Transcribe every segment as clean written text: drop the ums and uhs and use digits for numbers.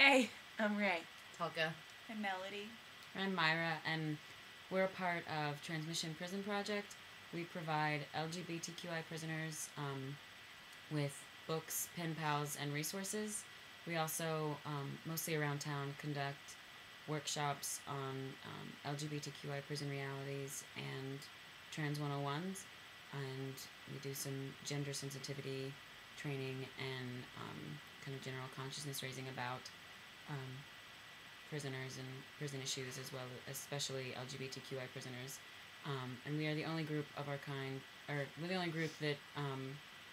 Hey, I'm Ray. Tulka. I'm Melody. I'm Myra, and we're a part of Tranzmission Prison Project. We provide LGBTQI prisoners with books, pen pals, and resources. We also, mostly around town, conduct workshops on LGBTQI prison realities and Trans 101s, and we do some gender sensitivity training and kind of general consciousness raising about prisoners and prison issues, as well, especially LGBTQI prisoners. And we are the only group of our kind, or we're the only group that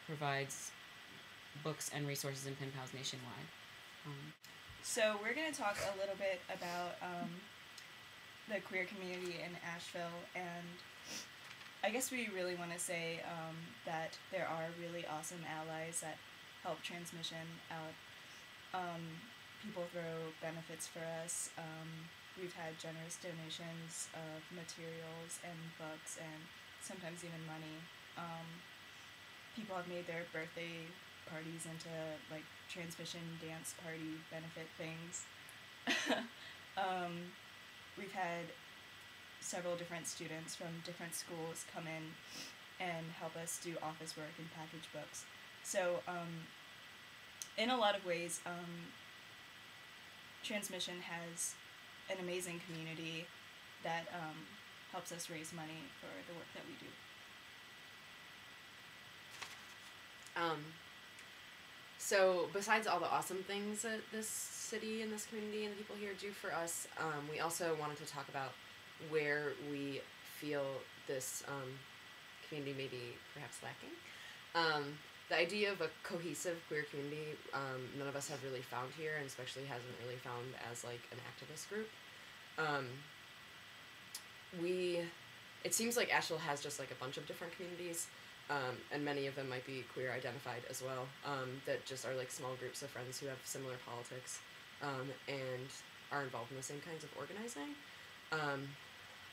provides books and resources and pen pals nationwide. So we're going to talk a little bit about the queer community in Asheville, and I guess we really want to say that there are really awesome allies that help Tranzmission out. People throw benefits for us. We've had generous donations of materials and books and sometimes even money. People have made their birthday parties into like Tranzmission dance party benefit things. We've had several different students from different schools come in and help us do office work and package books. So in a lot of ways, Tranzmission has an amazing community that helps us raise money for the work that we do. So besides all the awesome things that this city and this community and the people here do for us, we also wanted to talk about where we feel this community may be perhaps lacking. The idea of a cohesive queer community, none of us have really found here, and especially hasn't really found as like an activist group. It seems like Asheville has just like a bunch of different communities, and many of them might be queer identified as well, that just are like small groups of friends who have similar politics, and are involved in the same kinds of organizing.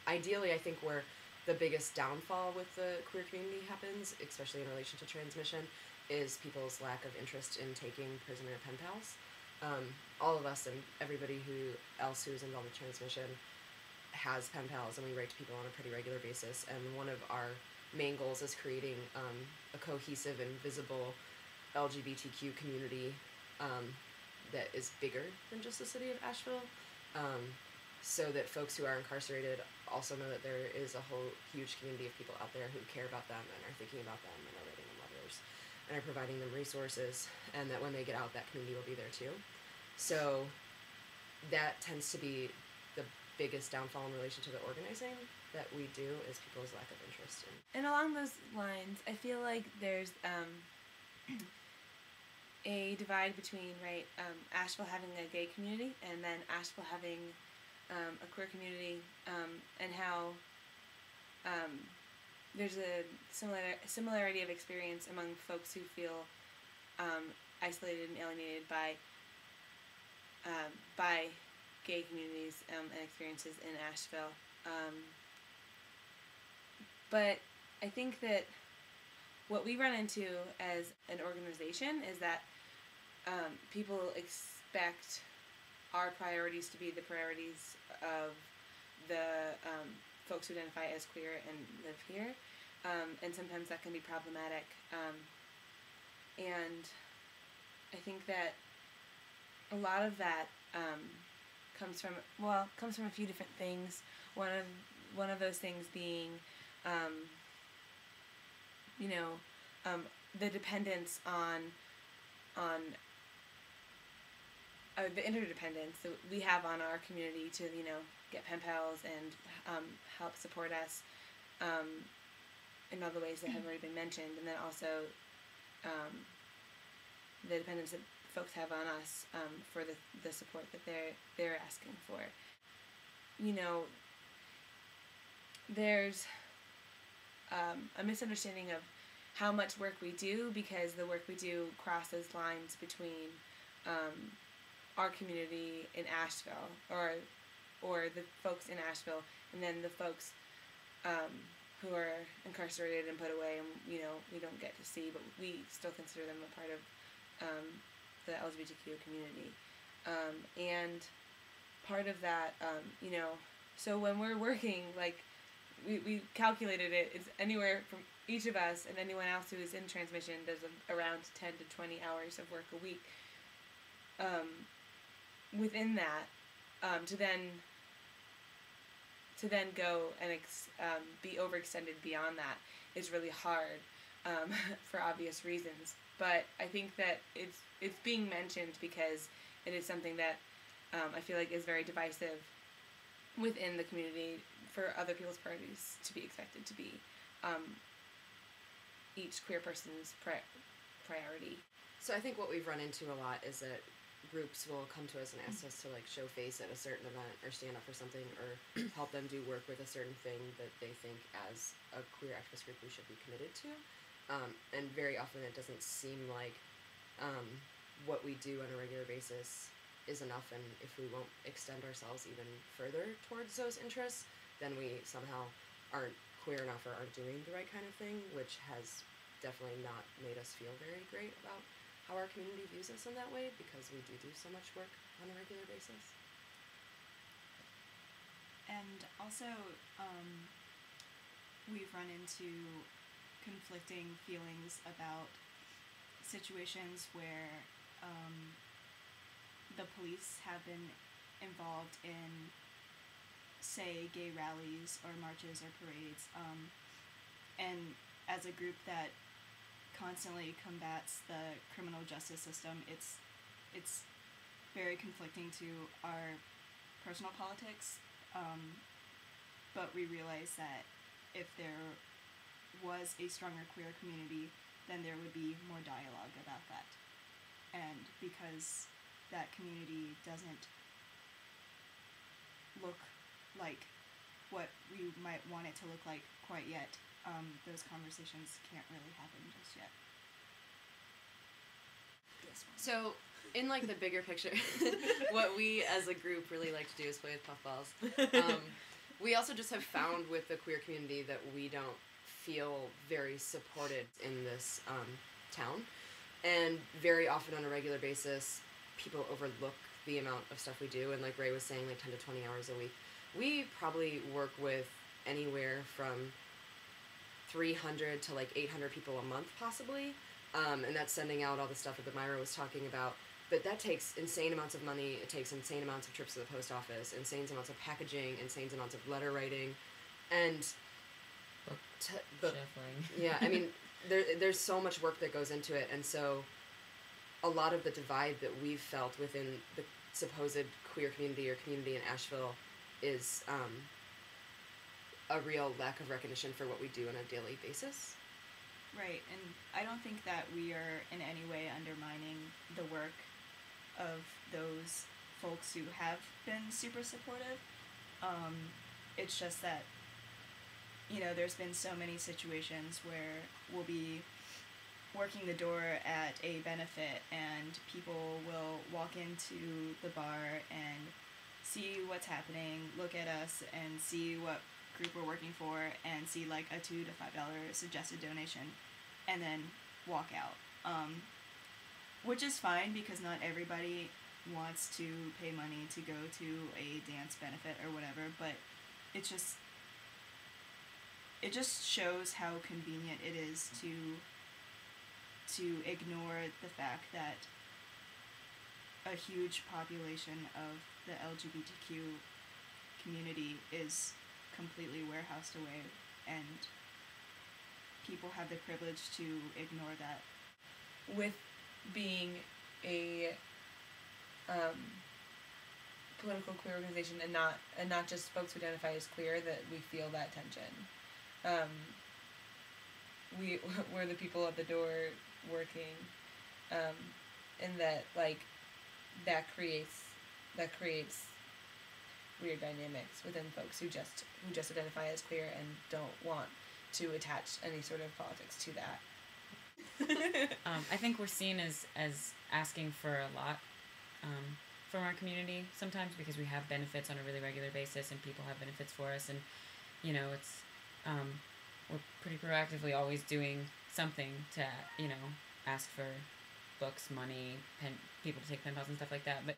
Ideally, I think where the biggest downfall with the queer community happens, especially in relation to Tranzmission, is people's lack of interest in taking prisoner pen pals. All of us and everybody else who's involved with Tranzmission has pen pals, and we write to people on a pretty regular basis. And one of our main goals is creating a cohesive and visible LGBTQ community that is bigger than just the city of Asheville. So that folks who are incarcerated also know that there is a whole huge community of people out there who care about them and are thinking about them and are writing them letters and are providing them resources, and that when they get out, that community will be there too. So that tends to be the biggest downfall in relation to the organizing that we do, is people's lack of interest in. And along those lines, I feel like there's a divide between Asheville having a gay community and then Asheville having a queer community, and how there's a similarity of experience among folks who feel isolated and alienated by gay communities and experiences in Asheville. But I think that what we run into as an organization is that people expect our priorities to be the priorities of the folks who identify as queer and live here, and sometimes that can be problematic. And I think that a lot of that comes from a few different things. One of those things being, the dependence on the interdependence that we have on our community to get pen pals and help support us in all the ways that have already been mentioned, and then also the dependence that folks have on us for the support that they're asking for. There's a misunderstanding of how much work we do, because the work we do crosses lines between our community in Asheville, or the folks in Asheville, and then the folks who are incarcerated and put away, and we don't get to see, but we still consider them a part of the LGBTQ community. And part of that, so when we're working, like, we calculated it, it's anywhere from each of us and anyone else who is in transmission does around 10 to 20 hours of work a week. Within that, to then go and be overextended beyond that is really hard, for obvious reasons. But I think that it's being mentioned because it is something that I feel like is very divisive within the community for other people's parties to be expected to be each queer person's priority. So I think what we've run into a lot is that groups will come to us and ask us to like show face at a certain event or stand up for something or help them do work with a certain thing that they think as a queer activist group we should be committed to. And very often it doesn't seem like what we do on a regular basis is enough, and if we won't extend ourselves even further towards those interests, then we somehow aren't queer enough or aren't doing the right kind of thing, which has definitely not made us feel very great about how our community views us in that way, because we do so much work on a regular basis. And also, we've run into conflicting feelings about situations where the police have been involved in, say, gay rallies or marches or parades, and as a group that constantly combats the criminal justice system, it's very conflicting to our personal politics, but we realize that if there was a stronger queer community, then there would be more dialogue about that. And because that community doesn't look like what we might want it to look like quite yet, those conversations can't really happen just yet. So, in like the bigger picture, what we as a group really like to do is play with puffballs. We also just have found with the queer community that we don't feel very supported in this town, and very often on a regular basis people overlook the amount of stuff we do, and like Ray was saying, like 10 to 20 hours a week. We probably work with anywhere from 300 to like 800 people a month possibly, and that's sending out all the stuff that Myra was talking about. But that takes insane amounts of money, it takes insane amounts of trips to the post office, insane amounts of packaging, insane amounts of letter writing, and shuffling. Yeah, I mean, there's so much work that goes into it, and so a lot of the divide that we've felt within the supposed queer community or community in Asheville is a real lack of recognition for what we do on a daily basis. Right, and I don't think that we are in any way undermining the work of those folks who have been super supportive. It's just that, there's been so many situations where we'll be working the door at a benefit and people will walk into the bar and see what's happening, look at us and see what group we're working for and see like a $2 to $5 suggested donation and then walk out. Which is fine because not everybody wants to pay money to go to a dance benefit or whatever, but it just shows how convenient it is to ignore the fact that a huge population of the LGBTQ community is completely warehoused away, and people have the privilege to ignore that. With being a political queer organization and not just folks who identify as queer, that we feel that tension. We're the people at the door working, and that like that creates weird dynamics within folks who just identify as queer and don't want to attach any sort of politics to that. I think we're seen as asking for a lot from our community sometimes, because we have benefits on a really regular basis and people have benefits for us, and it's we're pretty proactively always doing something to ask for books, money, people to take pen pals and stuff like that. But